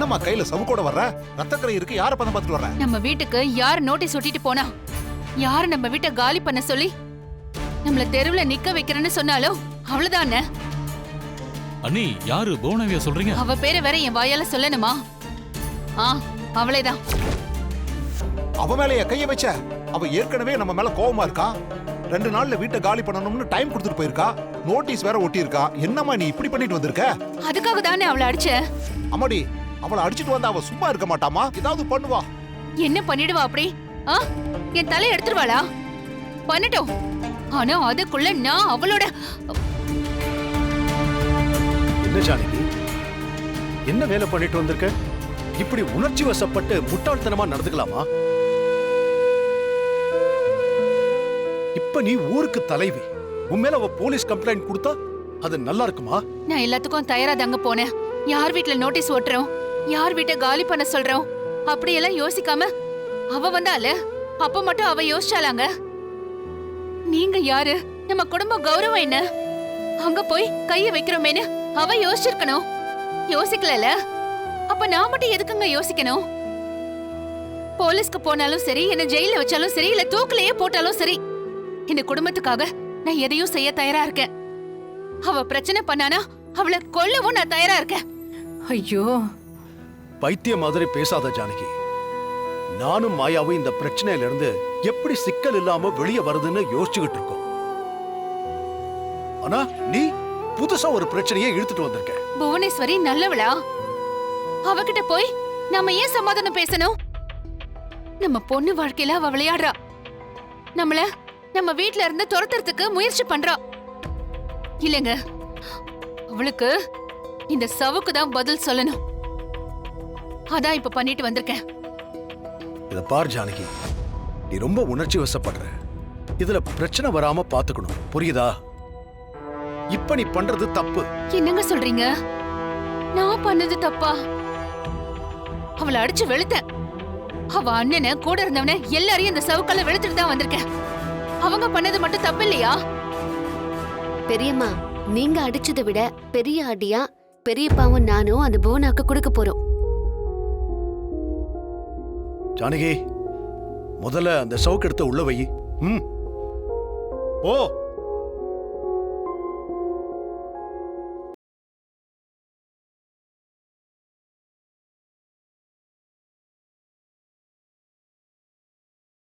என்னம்மா கையில சவுக்கோட வர்ற? ரத்தக்கரை இருக்கு, யார பதம் பார்த்துட்டு வர்ற? நம்ம வீட்டுக்கு யார் நோட்டீஸ் ஒட்டிட்டு போனா, யார் நம்ம வீட்டை காலி பண்ண சொல்லி நம்மள தெருவுல நிக்க வைக்கிறேன்னு சொன்னாலும் அவ்வளவுதானே. அண்ணி, யாரு புவனாவியா சொல்றீங்க? அவ பேரை வேற என் வாயால சொல்லணுமா? அவளேதான். அவ மேல கைய வச்ச? அவ ஏற்கனவே நம்ம மேல கோவமா இருக்கா. 2 நாள்ல வீட்டை காலி பண்ணணும்னு டைம் கொடுத்துட்டு போயிருக்கா. நோட்டீஸ் வேற ஒட்டி இருக்கா. என்னம்மா நீ இப்படி பண்ணிட்டு வந்திருக்க? அதுக்காக தானே அவளை அடிச்ச. அம்மாடி, அவளை அடிச்சிட்டு வந்தா அவ சும்மா இருக்க மாட்டாமா? ஏதாவது பண்ணுவா. என்ன பண்ணிடுவா அப்படி? என் தலையை எடுத்துருவாளா? பண்ணட்டும். ஆனா அதுக்குள்ள நான் அவளோட. என்ன ஜானகி, என்ன வேலை பண்ணிட்டு வந்திருக்க? இப்படி உணர்ச்சி வசப்பட்டு முட்டாள்தனமா நடந்துக்கலாமா? இப்ப நீ ஊருக்கு தலைவி. உன் மேல அவ போலீஸ் கம்ப்ளைண்ட் கொடுத்தா அது நல்லா இருக்குமா? நான் எல்லாத்துக்கும் தயாரா தாங்க போனேன். யார் வீட்ல நோட்டீஸ் ஓட்டுறோம், யார் வீட்டை காலி பண்ண சொல்றோம் அப்படியெல்லாம் யோசிக்காம அவ வந்தால அப்ப மட்டும் அவ யோசிச்சாலாங்க. நீங்க யாரு, நம்ம குடும்ப கௌரவம் என்ன, அங்க போய் கைய வைக்கிறோமேனு அவ யோசிச்சிருக்கணும். யோசிக்கல. அப்ப நான் மட்டும் எதுக்குங்க யோசிக்கணும்? போலீஸ்க்கு போனாலும் சரி, என்ன ஜெயில வச்சாலும் சரி, இல்ல தூக்கிலேயே போட்டாலும் சரி, இந்த குடும்பத்துக்காக நான் எதையும் செய்ய தயாரா இருக்கேன். அவ பிரச்சனை பண்ணானா அவளை கொல்லவும் நான் தயாரா இருக்கேன். ஐயோ, பைத்திய மாதிரி பேசாத ஜானகி. நானும் மாயாவும் இந்த பிரச்சனையில இருந்து எப்படி சிக்கல் இல்லாம வெளியே வருதுன்னு யோசிச்சுக்கிட்டு இருக்கோம். ஆனா நீ புதுசா ஒரு பிரச்சனையை இழுத்துட்டு வந்திருக்க. புவனேஸ்வரி நல்லவளா? அவகிட்ட போய் நம்ம ஏன் சமாதானம் பேசணும்? நம்ம பொண்ணு வாழ்க்கையில அவ விளையாடுறா. நம்மள நம்ம வீட்ல இருந்து துரத்துறதுக்கு முயற்சி பண்றா. இல்லங்க, அவளுக்கு இந்த சவுக்கு தான் பதில் சொல்லணும். அதான் இப்ப பண்ணிட்டு வந்திருக்கேன். இத பார் ஜானகி, நீ ரொம்ப உணர்ச்சி வசப்படுற. இதுல பிரச்சனை வராம பாத்துக்கணும், புரியுதா? இப்ப நீ பண்றது தப்பு. என்னங்க சொல்றீங்க? நான் பண்ணது தப்பா? அவளை அடிச்சு வெளுத்தேன். அவ அண்ணனை, கூட இருந்தவன எல்லாரையும் இந்த சவுக்கால வெளுத்துட்டு தான் வந்திருக்கேன். அவங்க பண்ணது மட்டும் தப்பு இல்லையா? பெரியம்மா, நீங்க அடிச்சதை விட பெரிய அடியா பெரியப்பாவும் நானும் அந்த புவனாக்கு கொடுக்க போறோம். ஜானகி, முதல்ல அந்த சவுக்கு எடுத்து உள்ள வை. ஓ